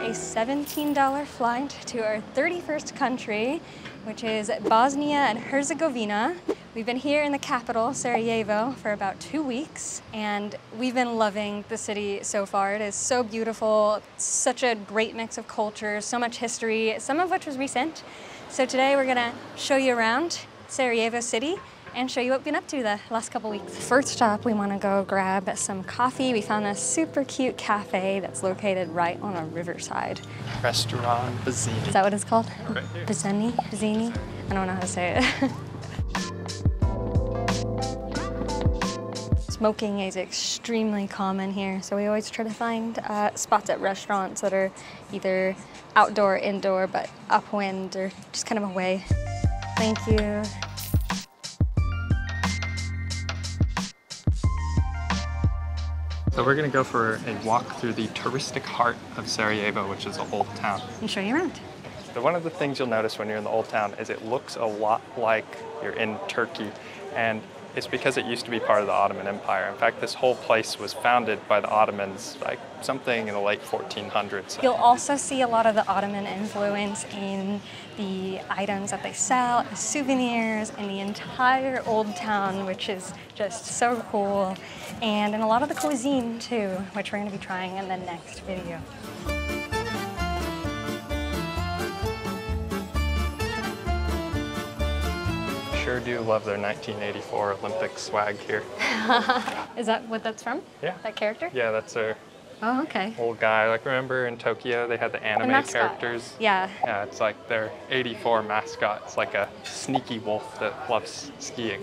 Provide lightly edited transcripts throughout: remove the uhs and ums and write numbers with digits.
a $17 flight to our 31st country, which is Bosnia and Herzegovina. We've been here in the capital, Sarajevo, for about 2 weeks, and we've been loving the city so far. It is so beautiful, such a great mix of cultures, so much history, some of which was recent. So today we're gonna show you around Sarajevo City and show you what we've been up to the last couple weeks. First stop, we want to go grab some coffee. We found this super cute cafe that's located right on a riverside. Restaurant Bazzini. Is that what it's called? Right here. Bazzini? Bazzini? I don't know how to say it. Smoking is extremely common here, so we always try to find spots at restaurants that are either outdoor, indoor, but upwind or just kind of away. Thank you. So we're gonna go for a walk through the touristic heart of Sarajevo, which is the old town. And show you around. So one of the things you'll notice when you're in the old town is it looks a lot like you're in Turkey, and it's because it used to be part of the Ottoman Empire. In fact, this whole place was founded by the Ottomans, like something in the late 1400s. You'll also see a lot of the Ottoman influence in the items that they sell, the souvenirs, and the entire old town, which is just so cool. And in a lot of the cuisine too, which we're gonna be trying in the next video. Sure do love their 1984 Olympic swag here. Is that what that's from? Yeah. That character? Yeah, that's their Oh, okay. old guy. Like, remember in Tokyo, they had the anime characters? Yeah. Yeah, it's like their 84 mascot. It's like a sneaky wolf that loves skiing.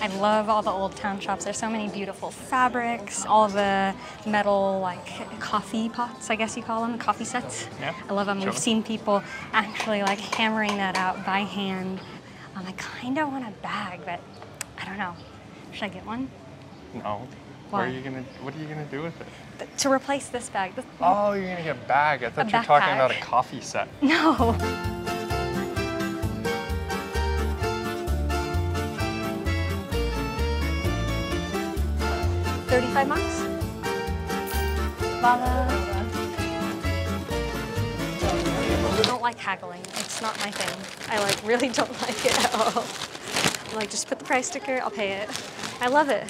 I love all the old town shops. There's so many beautiful fabrics, all the metal, like coffee pots, I guess you call them, coffee sets. Yeah. I love them. Sure. We've seen people actually like hammering that out by hand. I kind of want a bag, but I don't know. Should I get one? No. Why? What are you gonna do with it? To replace this bag. Oh, you're gonna get a bag. I thought you were talking about a coffee set. No. 35 marks? Voila. I don't like haggling. It's not my thing. I really don't like it at all. I'm like, just put the price sticker, I'll pay it. I love it.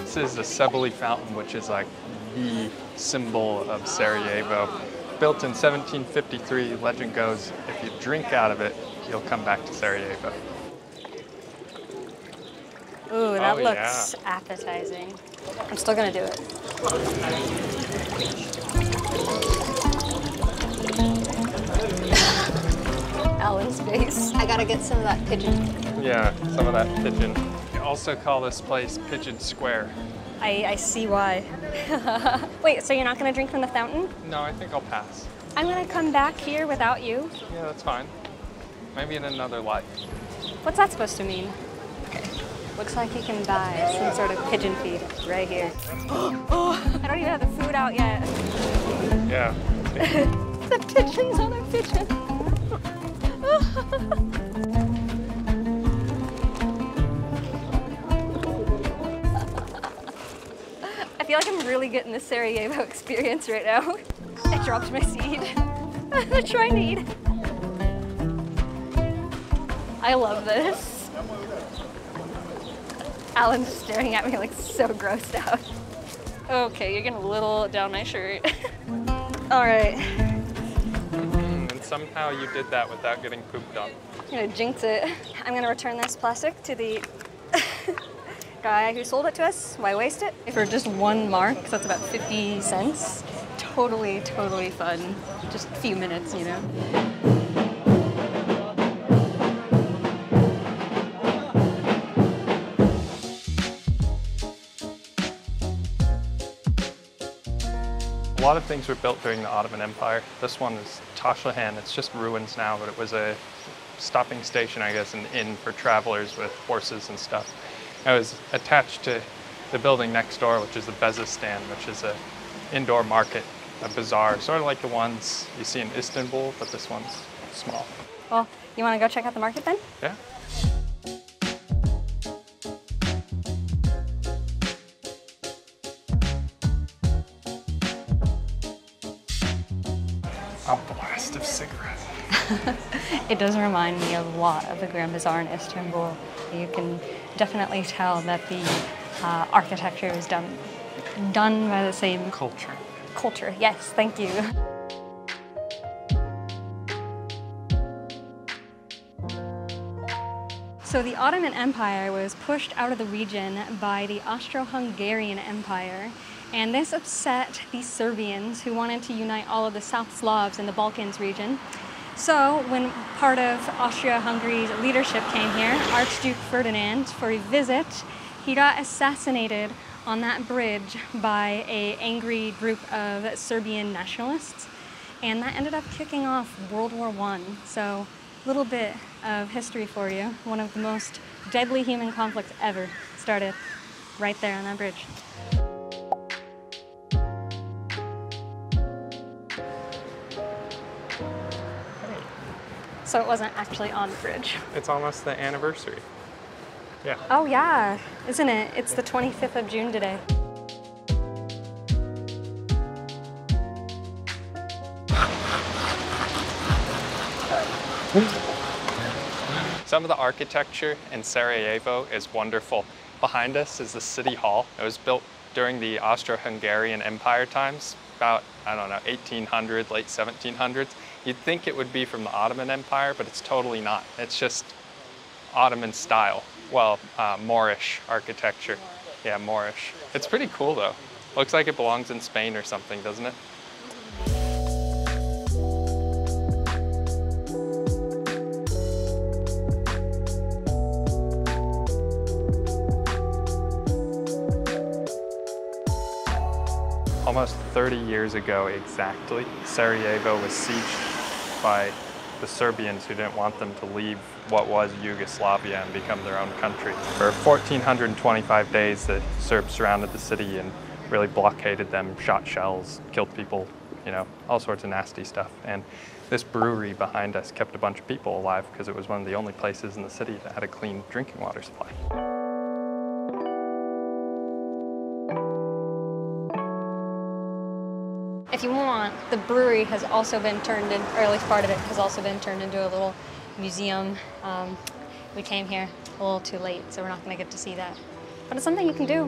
This is the Sebilj fountain, which is like the symbol of Sarajevo. Built in 1753, legend goes, if you drink out of it, you'll come back to Sarajevo. Ooh, that looks appetizing. I'm still gonna do it. Alan's face. I gotta get some of that pigeon. Yeah, some of that pigeon. You also call this place Pigeon Square. I see why. Wait, so you're not gonna drink from the fountain? No, I think I'll pass. I'm gonna come back here without you. Yeah, that's fine. Maybe in another life. What's that supposed to mean? Okay. Looks like you can buy some sort of pigeon feed right here. Oh, I don't even have the food out yet. Yeah. The pigeon's on a pigeon. I feel like I'm really getting the Sarajevo experience right now. I dropped my seed. I'm trying to eat it. I love this. Alan's staring at me like so grossed out. Okay, you're getting a little down my shirt. All right. And somehow you did that without getting pooped on. I'm gonna jinx it. I'm gonna return this plastic to the guy who sold it to us. Why waste it? For just 1 mark, so that's about 50 cents. Totally, totally fun. Just a few minutes, you know. A lot of things were built during the Ottoman Empire. This one is Tašlihan. It's just ruins now, but it was a stopping station, I guess, an inn for travelers with horses and stuff. It was attached to the building next door, which is the Bezistan, which is an indoor market, a bazaar, sort of like the ones you see in Istanbul, but this one's small. Well, you want to go check out the market then? Yeah. A blast of cigarettes. It does remind me a lot of the Grand Bazaar in Istanbul. You can definitely tell that the architecture is done by the same culture. Yes, thank you. So the Ottoman Empire was pushed out of the region by the Austro-Hungarian Empire, and this upset the Serbians who wanted to unite all of the South Slavs in the Balkans region. So when part of Austria-Hungary's leadership came here, Archduke Ferdinand, for a visit, he got assassinated on that bridge by an angry group of Serbian nationalists, and that ended up kicking off World War I. So a little bit of history for you. One of the most deadly human conflicts ever started right there on that bridge. So it wasn't actually on the bridge. It's almost the anniversary. Yeah. Oh yeah, isn't it? It's the 25th of June today. Some of the architecture in Sarajevo is wonderful. Behind us is the City Hall. It was built during the Austro-Hungarian Empire times, about, I don't know, 1800, late 1700s. You'd think it would be from the Ottoman Empire, but it's totally not. It's just Ottoman style. Well, Moorish architecture. Yeah, Moorish. It's pretty cool though. Looks like it belongs in Spain or something, doesn't it? Almost 30 years ago exactly, Sarajevo was sieged by the Serbians who didn't want them to leave what was Yugoslavia and become their own country. For 1,425 days, the Serbs surrounded the city and really blockaded them, shot shells, killed people, you know, all sorts of nasty stuff. And this brewery behind us kept a bunch of people alive because it was one of the only places in the city that had a clean drinking water supply. If you want, the brewery has also been turned in, or at least part of it has also been turned into a little museum. We came here a little too late, so we're not going to get to see that. But it's something you can do.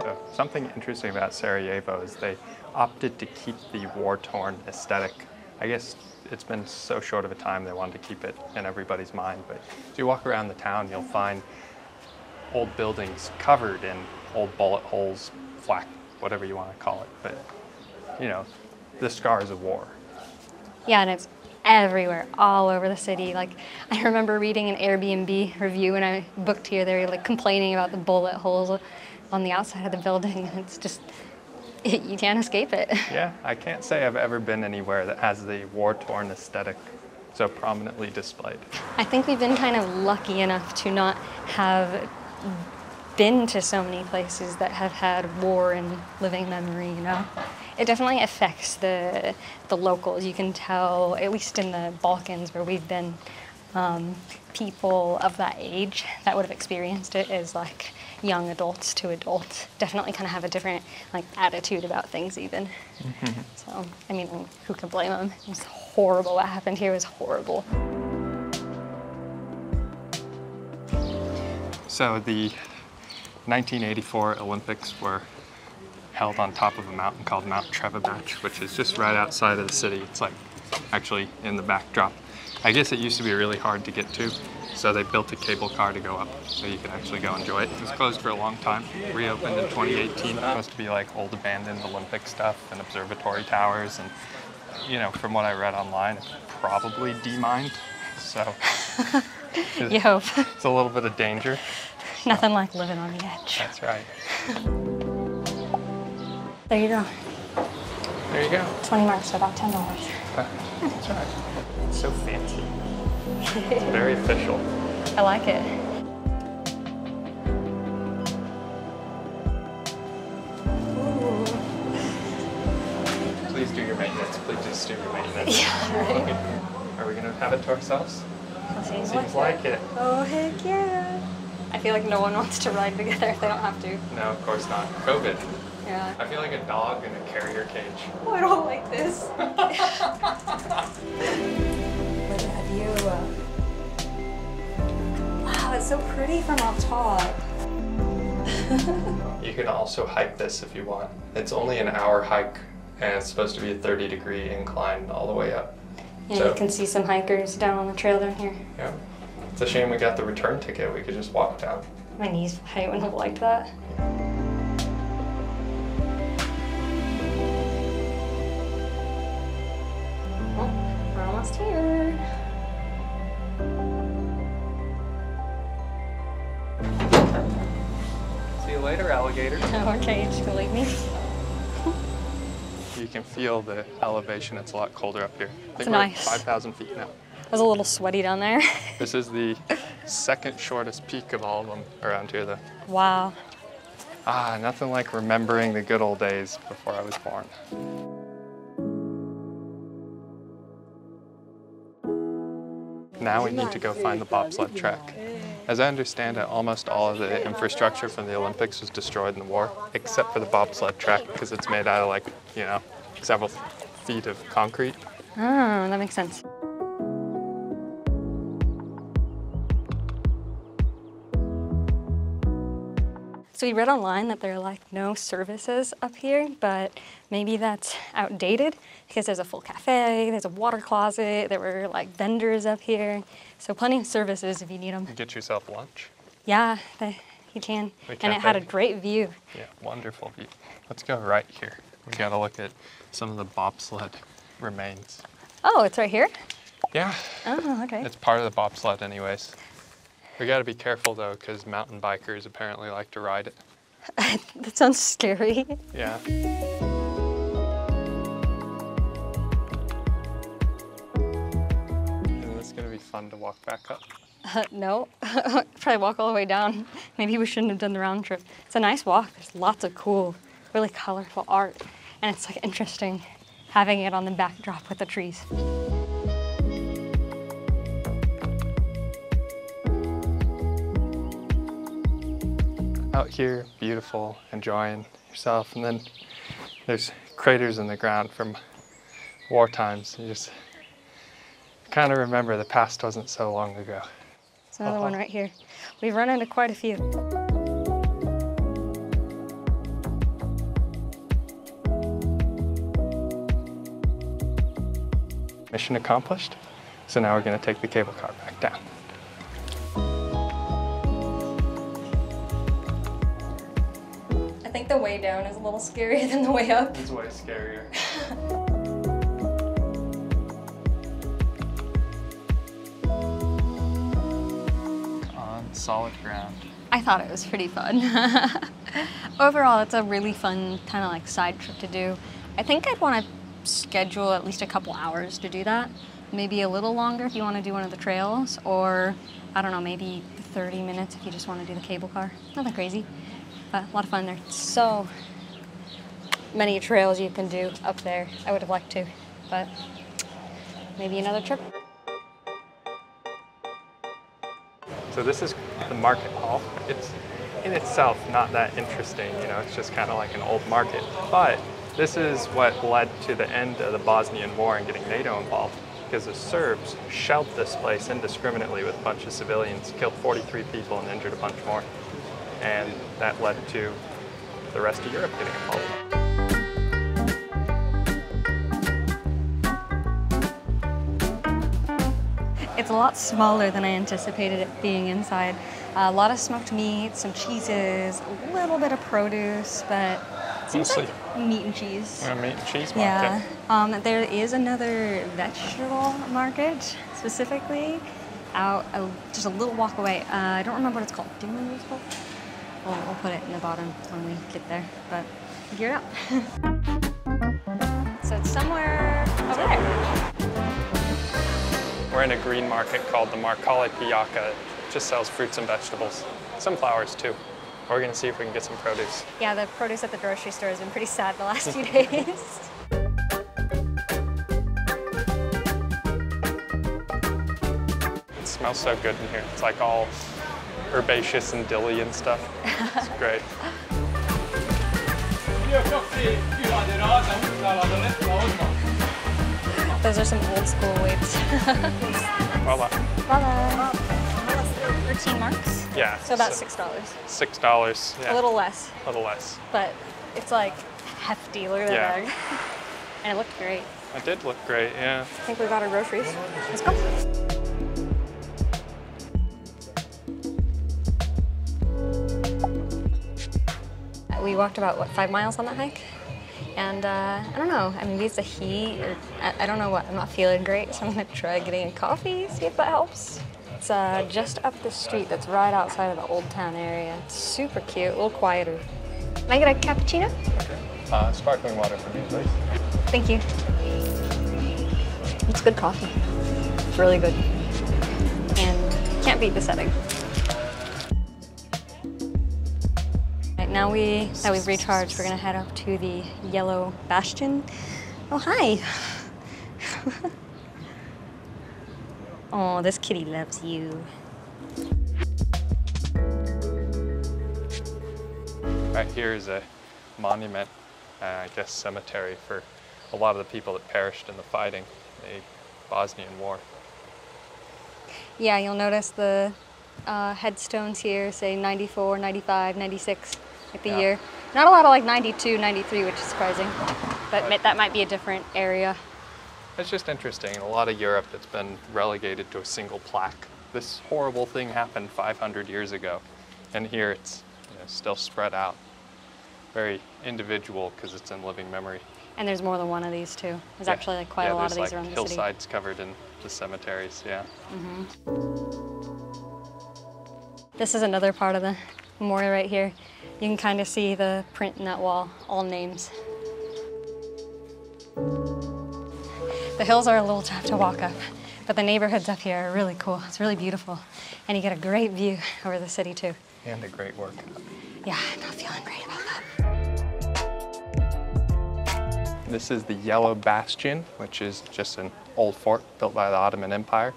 So, something interesting about Sarajevo is they opted to keep the war-torn aesthetic. I guess it's been so short of a time they wanted to keep it in everybody's mind, but if you walk around the town, you'll find old buildings covered in old bullet holes, flak, whatever you want to call it, but you know, the scars of war. Yeah, and it's everywhere, all over the city. Like, I remember reading an Airbnb review when I booked here. They were like complaining about the bullet holes on the outside of the building. It's just, you can't escape it. Yeah, I can't say I've ever been anywhere that has the war-torn aesthetic so prominently displayed. I think we've been kind of lucky enough to not have been to so many places that have had war in living memory, you know? It definitely affects the locals. You can tell, at least in the Balkans where we've been, people of that age that would have experienced it as like young adults to adults definitely kind of have a different like attitude about things even. Mm-hmm. So, I mean, who can blame them? It was horrible. What happened here was horrible. So the 1984 Olympics were held on top of a mountain called Mount Trebević, which is just right outside of the city. It's like actually in the backdrop. I guess it used to be really hard to get to, so they built a cable car to go up so you could actually go enjoy it. It was closed for a long time, reopened in 2018. It's supposed to be like old abandoned Olympic stuff and observatory towers, and you know, from what I read online, it's probably demined, so you hope. It's a little bit of danger. Nothing like living on the edge. That's right. There you go. There you go. 20 marks, so about $10. That's right. It's so fancy. It's very official. I like it. Ooh. do your maintenance. Yeah, right. Okay. Are we gonna have it to ourselves? Seems like it. Oh, heck yeah. I feel like no one wants to ride together if they don't have to. No, of course not. COVID. Yeah. I feel like a dog in a carrier cage. Oh, I don't like this. Look at that view. Wow, it's so pretty from up top. You can also hike this if you want. It's only an hour hike, and it's supposed to be a 30-degree incline all the way up. Yeah, So, you can see some hikers down on the trail down here. yeah. It's a shame we got the return ticket. We could just walk down. My knees, I wouldn't have liked that. Well, we're almost here. See you later, alligator. Okay, just gonna leave me. You can feel the elevation. It's a lot colder up here. I think It's we're at nice. 5,000 feet now. I was a little sweaty down there. This is the second shortest peak of all of them around here, though. Wow. Ah, nothing like remembering the good old days before I was born. Now we need to go find the bobsled track. As I understand it, almost all of the infrastructure from the Olympics was destroyed in the war, except for the bobsled track, because it's made out of, like, you know, several feet of concrete. Oh, that makes sense. So we read online that there are like no services up here, but maybe that's outdated because there's a full cafe, there's a water closet, there were like vendors up here. So plenty of services if you need them. You get yourself lunch. Yeah, you can. And it had a great view. Yeah, wonderful view. Let's go right here. We gotta look at some of the bobsled remains. Oh, it's right here? Yeah. Oh, okay. It's part of the bobsled anyways. We gotta be careful though, because mountain bikers apparently like to ride it. That sounds scary. Yeah. Isn't this gonna be fun to walk back up? No, probably walk all the way down. Maybe we shouldn't have done the round trip. It's a nice walk. There's lots of cool, really colorful art. And it's like interesting having it on the backdrop with the trees. Out here, beautiful, enjoying yourself, and then there's craters in the ground from war times. You just kind of remember the past wasn't so long ago. There's another one right here. We've run into quite a few. Mission accomplished. So now we're going to take the cable car back down. I think the way down is a little scarier than the way up. It's way scarier. On solid ground. I thought it was pretty fun. Overall, it's a really fun kind of like side trip to do. I think I'd want to schedule at least a couple hours to do that. Maybe a little longer if you want to do one of the trails, or I don't know, maybe 30 minutes if you just want to do the cable car. Nothing crazy, but a lot of fun there. So many trails you can do up there. I would have liked to, but maybe another trip. So this is the market hall. It's in itself not that interesting, you know, it's just kind of like an old market. But this is what led to the end of the Bosnian War and getting NATO involved, because the Serbs shelled this place indiscriminately with a bunch of civilians, killed 43 people and injured a bunch more. And that led to the rest of Europe getting involved. It's a lot smaller than I anticipated it being inside. A lot of smoked meat, some cheeses, a little bit of produce, but it seems like meat and cheese. Meat and cheese market. Yeah. There is another vegetable market, specifically, out just a little walk away. I don't remember what it's called. Do you remember what it's called? We'll put it in the bottom when we get there, but figure it out. So it's somewhere over there. We're in a green market called the Pijaca. It just sells fruits and vegetables. Some flowers too. We're gonna see if we can get some produce. Yeah, the produce at the grocery store has been pretty sad the last few days. smells so good in here. It's like all herbaceous and dilly and stuff. It's great. Those are some old school weights. Voila. Voila. 13 marks? Yeah. So about $6. $6, yeah. A little less. A little less. But it's like hefty, look at that bag. And it looked great. It did look great, yeah. I think we got our groceries. Let's go. We walked about, what, 5 miles on that hike? And I don't know, I mean, maybe it's the heat, or I don't know what, I'm not feeling great, so I'm gonna try getting a coffee, see if that helps. It's just up the street that's right outside of the Old Town area. It's super cute, a little quieter. Can I get a cappuccino? Okay. Sparkling water for me, please. Thank you. It's good coffee. It's really good. And can't beat the setting. Right, now that we've recharged, we're gonna head up to the yellow Bastion. Oh, hi. Oh, this kitty loves you. Right here is a monument, I guess cemetery for a lot of the people that perished in the fighting, the Bosnian War. Yeah, you'll notice the headstones here say 94, 95, 96, like the year. Not a lot of like 92, 93, which is surprising, but that might be a different area. It's just interesting. In a lot of Europe, it's been relegated to a single plaque. This horrible thing happened 500 years ago, and here it's still spread out. Very individual because it's in living memory. And there's more than one of these too. There's actually like quite a lot of these around the city. Hillsides covered in the cemeteries, yeah. This is another part of the memorial right here. You can kind of see the print in that wall, all names. The hills are a little tough to walk up, but the neighborhoods up here are really cool. It's really beautiful. And you get a great view over the city too. And a great workout. Yeah, I'm not feeling great about that. This is the Yellow Bastion, which is just an old fort built by the Ottoman Empire.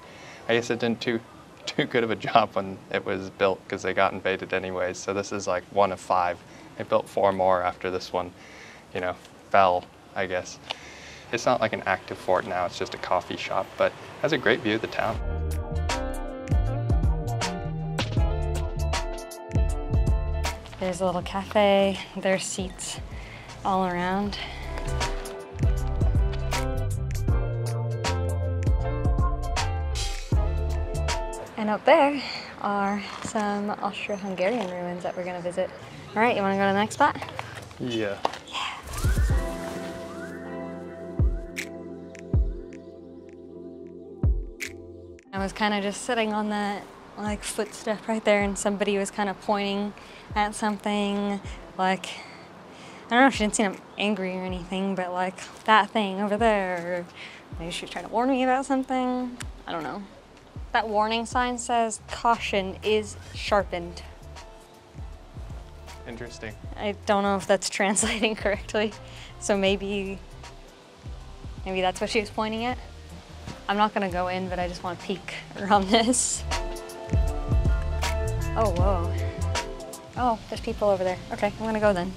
I guess it didn't do too good of a job when it was built because they got invaded anyways. So this is like one of 5. They built 4 more after this one, fell, I guess. It's not like an active fort now, it's just a coffee shop, but it has a great view of the town. There's a little cafe, there's seats all around. And up there are some Austro-Hungarian ruins that we're gonna visit. All right, you wanna go to the next spot? Yeah. I was kind of just sitting on that footstep right there, and somebody was kind of pointing at something, like, I don't know if she didn't seem angry or anything, but like that thing over there, or maybe she was trying to warn me about something. I don't know. That warning sign says caution is sharpened. Interesting. I don't know if that's translating correctly, so maybe that's what she was pointing at. I'm not gonna go in, but I just want to peek around this. Oh, whoa. Oh, there's people over there. Okay, I'm gonna go then.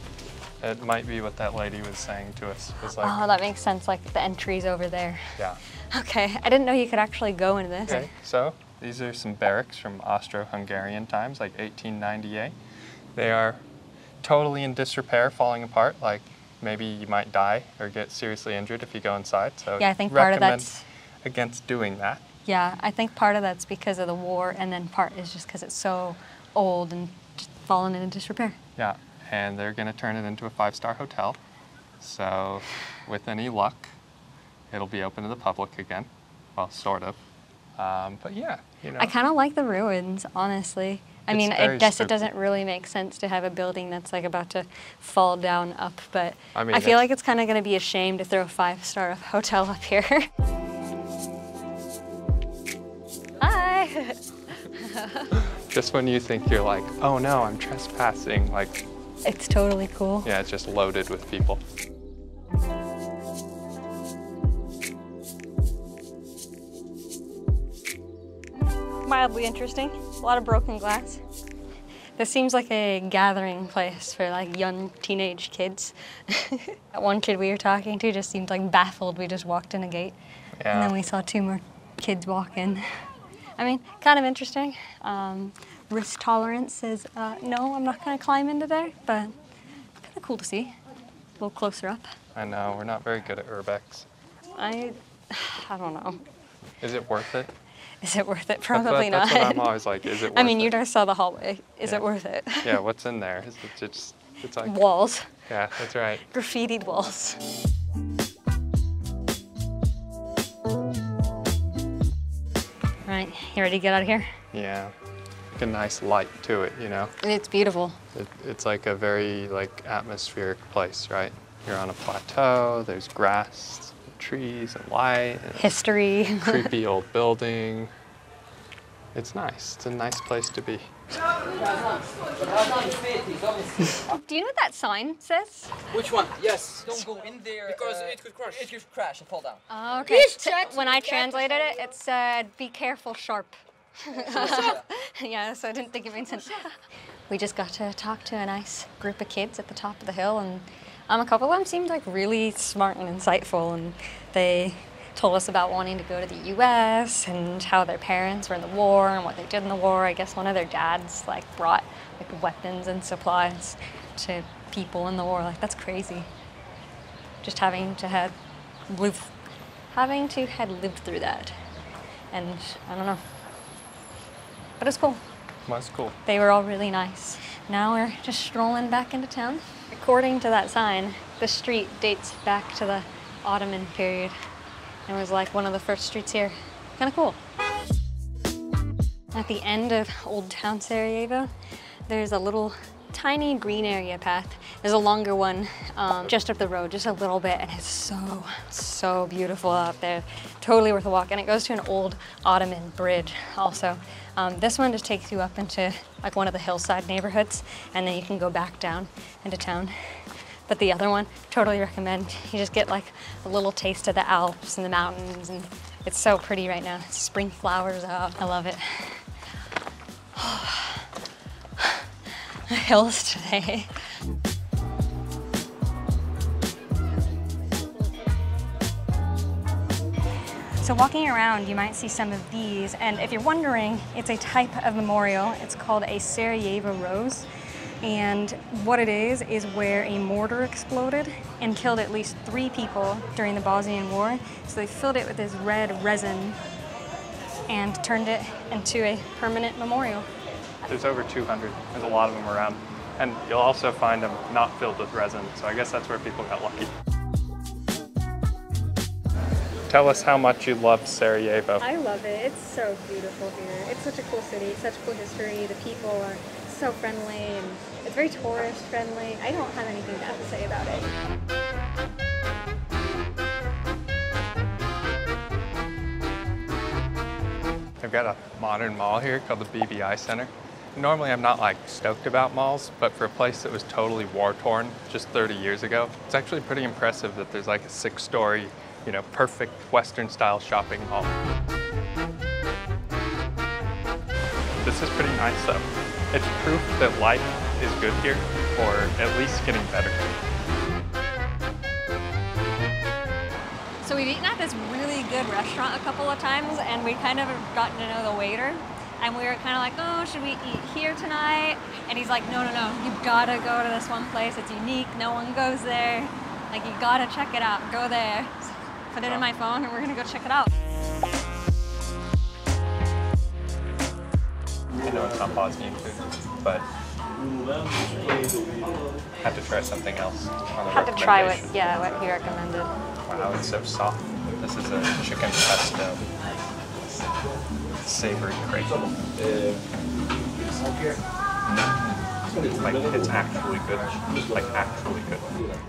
It might be what that lady was saying to us. It was like, oh, that makes sense, like the entry's over there. Yeah. Okay, I didn't know you could actually go into this. Okay, so these are some barracks from Austro-Hungarian times, like 1898. They are totally in disrepair, falling apart, like maybe you might die or get seriously injured if you go inside. So yeah, I think part of that's against doing that. Yeah, I think part of that's because of the war, and then part is just because it's so old and just fallen into disrepair. Yeah, and they're going to turn it into a 5-star hotel. So with any luck, it'll be open to the public again. Well, sort of. But yeah, I kind of like the ruins, honestly. I mean, I guess it doesn't really make sense to have a building that's like about to fall down up, but I feel like it's kind of going to be a shame to throw a 5-star hotel up here. Hi! Just when you think you're like, oh no, I'm trespassing, like... It's totally cool. Yeah, it's just loaded with people. mildly interesting. A lot of broken glass. This seems like a gathering place for like young teenage kids. That one kid we were talking to just seemed like baffled. We just walked in a gate. Yeah. And then we saw 2 more kids walk in. I mean, kind of interesting. Risk tolerance is, no, I'm not gonna climb into there, but kind of cool to see. A little closer up. I know, we're not very good at urbex. I don't know. Is it worth it? Is it worth it? Probably not. That's what I'm always like, is it worth it? I mean, you guys saw the hallway. Is it worth it? Yeah, what's in there? Is it just, it's like... Walls. Yeah, that's right. Graffitied walls. Right, you ready to get out of here? Yeah, like a nice light to it, you know? It's beautiful. It's like a very like atmospheric place, right? You're on a plateau, there's grass, trees, and light. And history. Creepy old building. It's nice. It's a nice place to be. Do you know what that sign says? Which one? Yes. Don't go in there because it could crash. It could crash and fall down. Oh, okay. When I translated it, it said, "Be careful, sharp." Yeah, so I didn't think it made sense. We just got to talk to a nice group of kids at the top of the hill, and a couple of them seemed like really smart and insightful, and they told us about wanting to go to the US and how their parents were in the war and what they did in the war. I guess one of their dads like brought like weapons and supplies to people in the war. Like, that's crazy. Just having to had lived through that. And I don't know. But it's cool. Well, it's cool. They were all really nice. Now we're just strolling back into town. According to that sign, the street dates back to the Ottoman period. It was like one of the first streets here. Kind of cool. At the end of Old Town Sarajevo, there's a little tiny green area path. There's a longer one just up the road, just a little bit, and it's so beautiful out there. Totally worth a walk, and it goes to an old Ottoman bridge also. This one just takes you up into like one of the hillside neighborhoods, and then you can go back down into town. But the other one, totally recommend. You just get like a little taste of the Alps and the mountains, and it's so pretty right now. Spring flowers out. I love it. The hills today. So walking around, you might see some of these, and if you're wondering, it's a type of memorial. It's called a Sarajevo Rose. And what it is where a mortar exploded and killed at least 3 people during the Bosnian War. So they filled it with this red resin and turned it into a permanent memorial. There's over 200. There's a lot of them around. And you'll also find them not filled with resin. So I guess that's where people got lucky. Tell us how much you love Sarajevo. I love it. It's so beautiful here. It's such a cool city, such cool history. The people are so friendly, and it's very tourist friendly. I don't have anything bad to say about it. They've got a modern mall here called the BVI Center. Normally I'm not like stoked about malls, but for a place that was totally war-torn just 30 years ago, it's actually pretty impressive that there's like a 6-story, you know, perfect Western-style shopping mall. This is pretty nice though. It's proof that life is good here, or at least getting better. So we've eaten at this really good restaurant a couple of times, and we kind of have gotten to know the waiter. And we were kind of like, oh, should we eat here tonight? And he's like, no, you've gotta go to this one place. It's unique, no one goes there. Like, you gotta check it out, go there. So put it in my phone, and we're gonna go check it out. I know it's not Bosnian food, but had to try something else on the Had to try what he recommended. Wow, it's so soft. This is a chicken pesto. Savory crepe. Like, it's actually good. Like, actually good.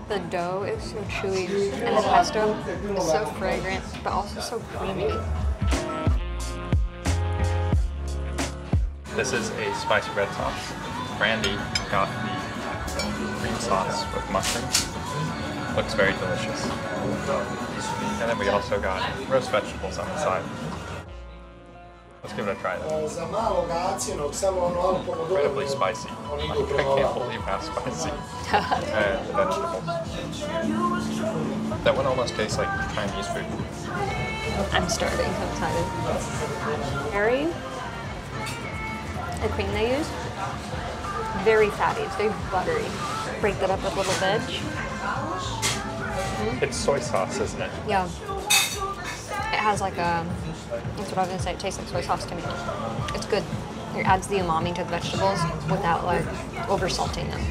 The dough is so chewy, and the pesto is so fragrant, but also so creamy. This is a spicy red sauce. Brandi got the cream sauce with mushrooms. Looks very delicious. And then we also got roast vegetables on the side. Let's give it a try then. Incredibly spicy. I can't believe how spicy. And the vegetables. That one almost tastes like Chinese food. I'm starving, I'm excited. Very, the cream they use, very fatty, it's very buttery. Break that up with little veg. It's soy sauce, isn't it? Yeah. It has like a, that's what I was gonna say, it tastes like soy sauce to me. It's good. It adds the umami to the vegetables without like over salting them.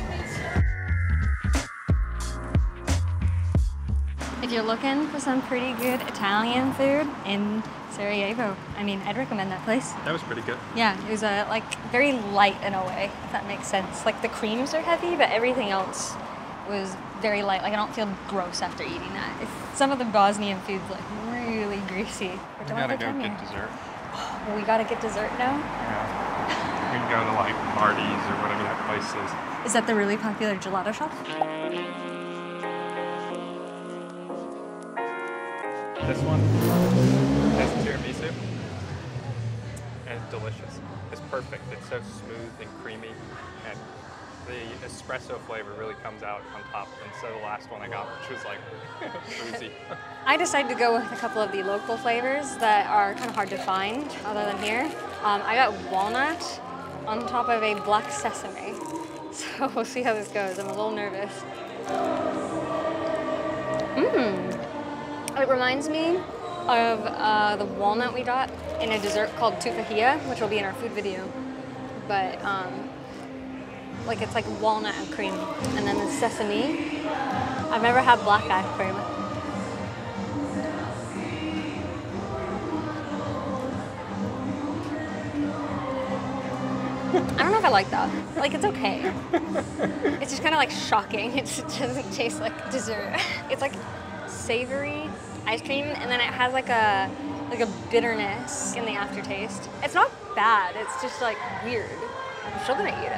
If you're looking for some pretty good Italian food in Sarajevo, I mean, I'd recommend that place. That was pretty good. Yeah, it was like very light in a way, if that makes sense. Like the creams are heavy, but everything else was very light. Like I don't feel gross after eating that. Some of the Bosnian food's like really greasy. We gotta go get dessert. We gotta get dessert now? Yeah. We can go to like Marty's or whatever that place is. Is that the really popular gelato shop? This one has tiramisu, and it's delicious. It's perfect. It's so smooth and creamy, and the espresso flavor really comes out on top instead of the last one I got, which was like boozy. I decided to go with a couple of the local flavors that are kind of hard to find other than here. I got walnut on top of a black sesame. So we'll see how this goes. I'm a little nervous. It reminds me of the walnut we got in a dessert called tufahia, which will be in our food video. But like it's like walnut and cream. And then the sesame. I've never had black ice cream. I don't know if I like that. Like, it's okay. It's just kind of like shocking. It doesn't taste like dessert. It's like savory ice cream, and then it has like a bitterness in the aftertaste. It's not bad. It's just like weird. I'm still gonna eat it.